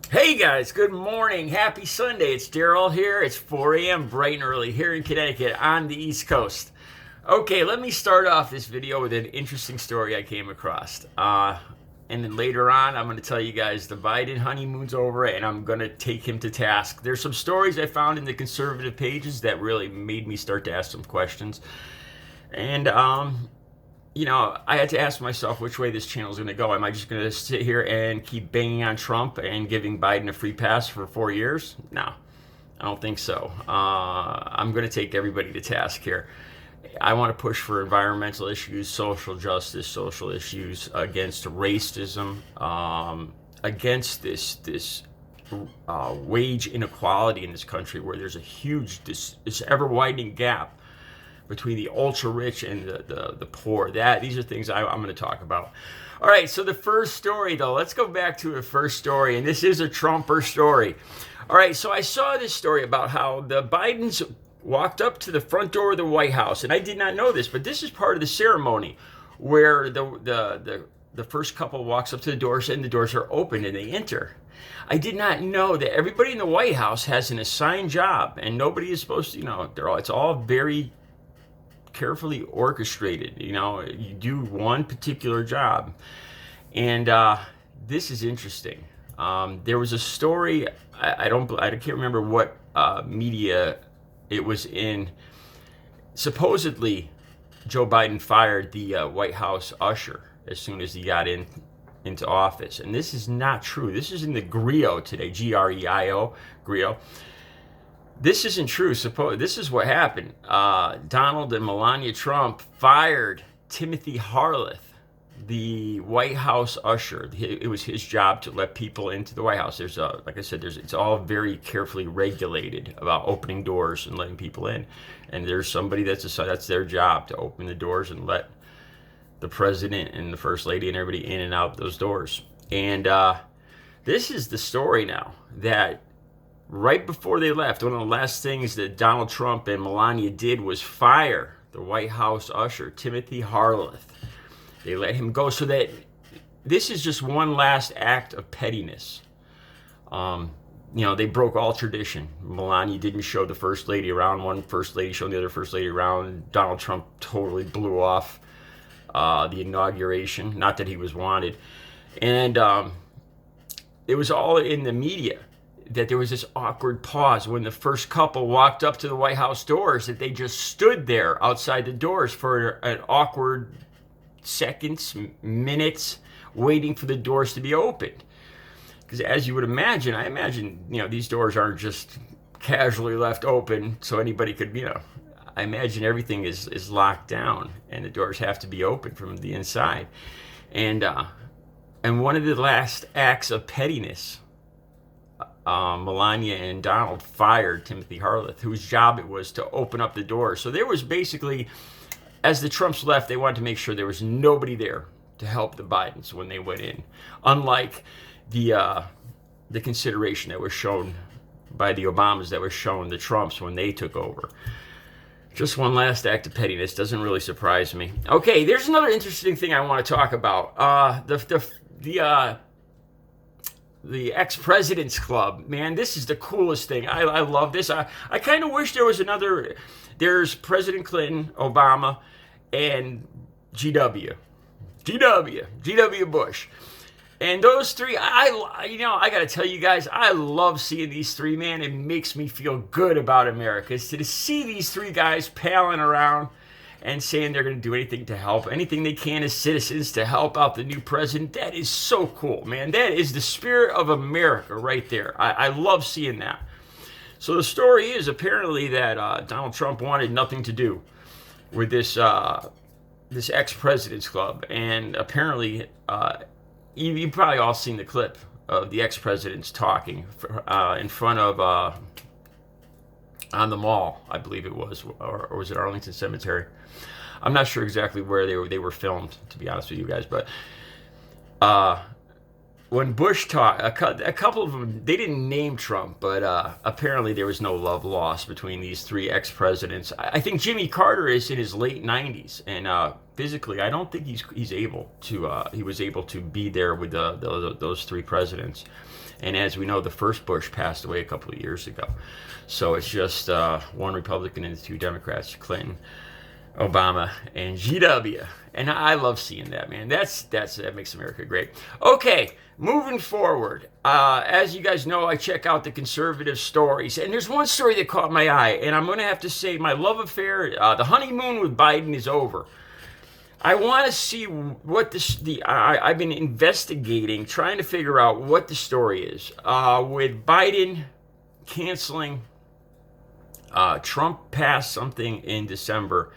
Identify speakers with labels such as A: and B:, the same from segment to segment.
A: Hey guys, good morning. Happy Sunday. It's Daryl here. It's 4 a.m. bright and early here in Connecticut on the East Coast. Okay, let me start off this video with an interesting story I came across. And then later on, I'm going to tell you guys the Biden honeymoon's over and I'm going to take him to task. There's some stories I found in the conservative pages that really made me start to ask some questions. And I had to ask myself which way this channel is going to go. Am I just going to sit here and keep banging on Trump and giving Biden a free pass for 4 years? No, I don't think so. I'm going to take everybody to task here. I want to push for environmental issues, social justice, social issues, against racism, against this wage inequality in this country where there's a huge, this ever widening gap between the ultra rich and the poor. These are things I'm going to talk about. All right, so the first story, though, let's go back to the first story, and this is a Trumper story. All right, so I saw this story about how the Bidens walked up to the front door of the White House, and I did not know this, but this is part of the ceremony where the first couple walks up to the doors, and the doors are open, and they enter. I did not know that everybody in the White House has an assigned job, and nobody is supposed to, it's all very carefully orchestrated. You do one particular job, and this is interesting. There was a story. I can't remember what media it was in. Supposedly, Joe Biden fired the White House usher as soon as he got into office, and this is not true. This is in the Grio today, Greio, Grio. This isn't true. This is what happened. Donald and Melania Trump fired Timothy Harleth, the White House usher. It was his job to let people into the White House. Like I said, it's all very carefully regulated about opening doors and letting people in. And there's somebody that's their job, to open the doors and let the president and the first lady and everybody in and out those doors. And this is the story now, that right before they left, one of the last things that Donald Trump and Melania did was fire the White House usher, Timothy Harleth. They let him go. So that this is just one last act of pettiness. They broke all tradition. Melania didn't show the first lady around. One first lady showed the other first lady around. Donald Trump totally blew off the inauguration. Not that he was wanted. And it was all in the media that there was this awkward pause when the first couple walked up to the White House doors, that they just stood there outside the doors for an awkward seconds, minutes, waiting for the doors to be opened. Because as you would imagine, I imagine, these doors aren't just casually left open so anybody could, I imagine everything is locked down and the doors have to be open from the inside. And one of the last acts of pettiness, Melania and Donald fired Timothy Harleth, whose job it was to open up the doors. So there was basically, as the Trumps left, they wanted to make sure there was nobody there to help the Bidens when they went in. Unlike the consideration that was shown by the Obamas, that was shown the Trumps when they took over. Just one last act of pettiness. Doesn't really surprise me. Okay, there's another interesting thing I want to talk about. The ex-president's club, man, this is the coolest thing. I love this. I kind of wish there was another. There's President Clinton, Obama, and GW Bush. And those three, I got to tell you guys, I love seeing these three, man. It makes me feel good about America. It's to see these three guys palling around and saying they're going to do anything to help, anything they can as citizens to help out the new president. That is so cool, man. That is the spirit of America right there. I love seeing that. So the story is apparently that Donald Trump wanted nothing to do with this ex-president's club. And apparently, you've probably all seen the clip of the ex-presidents talking in front of, on the mall, I believe it was, or was it Arlington Cemetery? I'm not sure exactly where they were filmed, to be honest with you guys, but when Bush talked, a couple of them, they didn't name Trump, but apparently there was no love lost between these three ex-presidents. I think Jimmy Carter is in his late 90s, and physically, I don't think he was able to be there with those three presidents. And as we know, the first Bush passed away a couple of years ago. So it's just one Republican and two Democrats, Clinton, Obama, and GW. And I love seeing that, man. That makes America great. Okay, moving forward. As you guys know, I check out the conservative stories, and there's one story that caught my eye, and I'm going to have to say my love affair, the honeymoon with Biden is over. I want to see what I've been investigating, trying to figure out what the story is. With Biden canceling, Trump passed something in December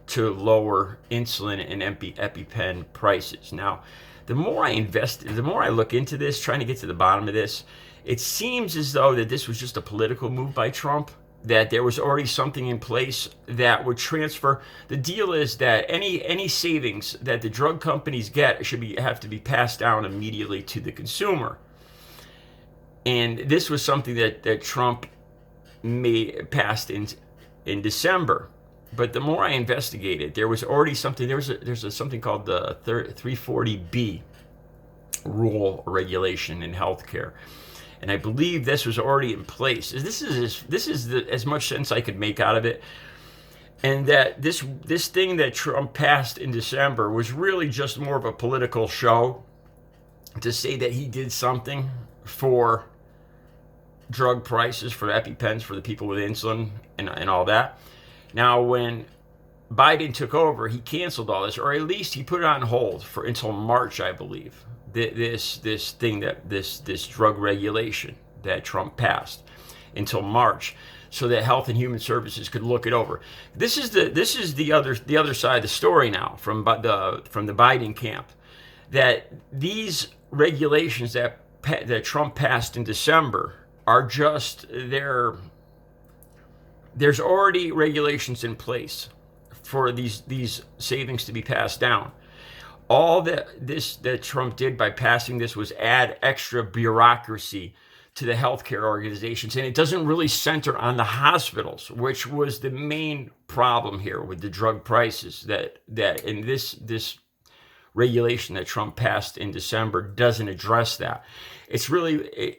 A: to lower insulin and Epipen prices. Now, the more I look into this, trying to get to the bottom of this, it seems as though that this was just a political move by Trump, that there was already something in place that would transfer. The deal is that any savings that the drug companies get have to be passed down immediately to the consumer. And this was something that Trump passed in December. But the more I investigated, there was already something. There's something called the 340B rule or regulation in healthcare, and I believe this was already in place. This is as much sense I could make out of it, and that this thing that Trump passed in December was really just more of a political show to say that he did something for drug prices, for EpiPens, for the people with insulin and all that. Now, when Biden took over, he canceled all this, or at least he put it on hold until March, I believe. This drug regulation that Trump passed until March, so that Health and Human Services could look it over. This is the other side of the story now from the Biden camp, that these regulations that Trump passed in December are just there's already regulations in place for these savings to be passed down. All that Trump did by passing this was add extra bureaucracy to the healthcare organizations, and it doesn't really center on the hospitals, which was the main problem here with the drug prices. That in this regulation that Trump passed in December doesn't address that. It's really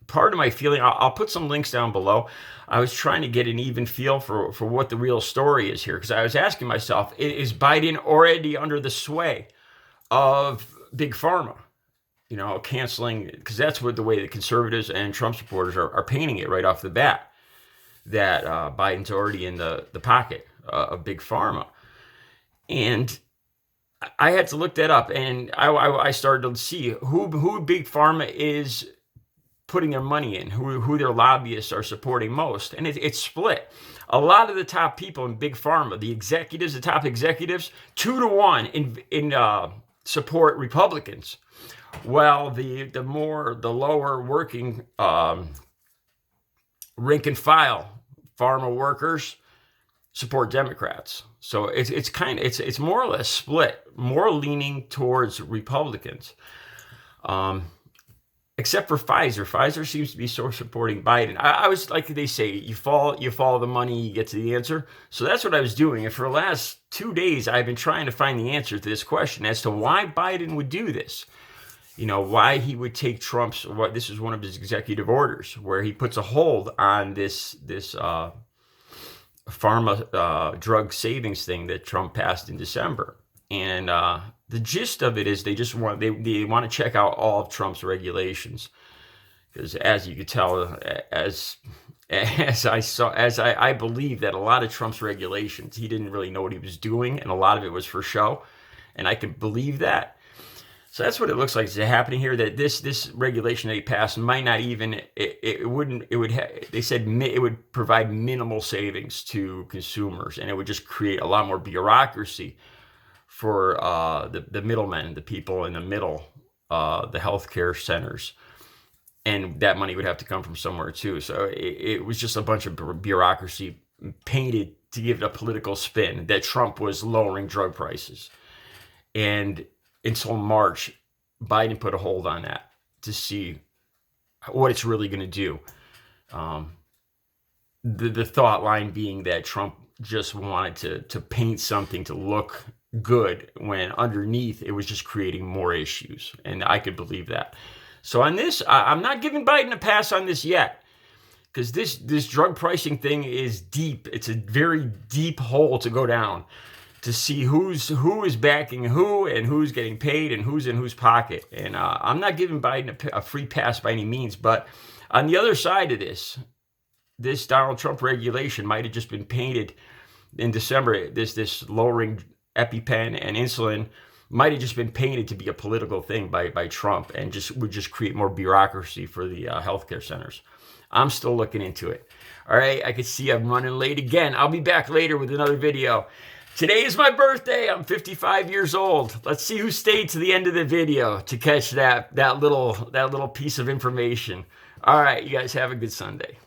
A: part of my feeling. I'll put some links down below. I was trying to get an even feel for what the real story is here, because I was asking myself, is Biden already under the sway of Big Pharma? Canceling, because that's the way the conservatives and Trump supporters are painting it right off the bat, that Biden's already in the pocket of Big Pharma. And I had to look that up, and I started to see who Big Pharma is putting their money in, who their lobbyists are supporting most. And it's split. A lot of the top people in Big Pharma, the top executives, 2-to-1 in support Republicans. Well, the lower working rank and file pharma workers support Democrats. So it's more or less split, more leaning towards Republicans. Except for Pfizer. Pfizer seems to be so supporting Biden. I was, like they say, you follow the money, you get to the answer. So that's what I was doing. And for the last 2 days, I've been trying to find the answer to this question as to why Biden would do this. Why he would take this is one of his executive orders, where he puts a hold on this pharma drug savings thing that Trump passed in December. And the gist of it is they want to check out all of Trump's regulations, because as you could tell, I believe that a lot of Trump's regulations, he didn't really know what he was doing, and a lot of it was for show, and I could believe that. So that's what it looks like is happening here. That this regulation that he passed might not even they said it would provide minimal savings to consumers, and it would just create a lot more bureaucracy for the middlemen, the people in the middle, the healthcare centers, and that money would have to come from somewhere too. So it was just a bunch of bureaucracy painted to give it a political spin that Trump was lowering drug prices. And until March, Biden put a hold on that to see what it's really going to do. The thought line being that Trump just wanted to paint something to look good, when underneath it was just creating more issues. And I could believe that. So on this, I'm not giving Biden a pass on this yet, because this drug pricing thing is deep. It's a very deep hole to go down to see who is backing who and who's getting paid and who's in whose pocket. And I'm not giving Biden a free pass by any means. But on the other side of this Donald Trump regulation might have just been painted in December. This lowering Epipen and insulin might have just been painted to be a political thing by Trump, and would just create more bureaucracy for the healthcare centers. I'm still looking into it. All right, I can see I'm running late again. I'll be back later with another video. Today is my birthday. I'm 55 years old. Let's see who stayed to the end of the video to catch that little piece of information. All right, you guys have a good Sunday.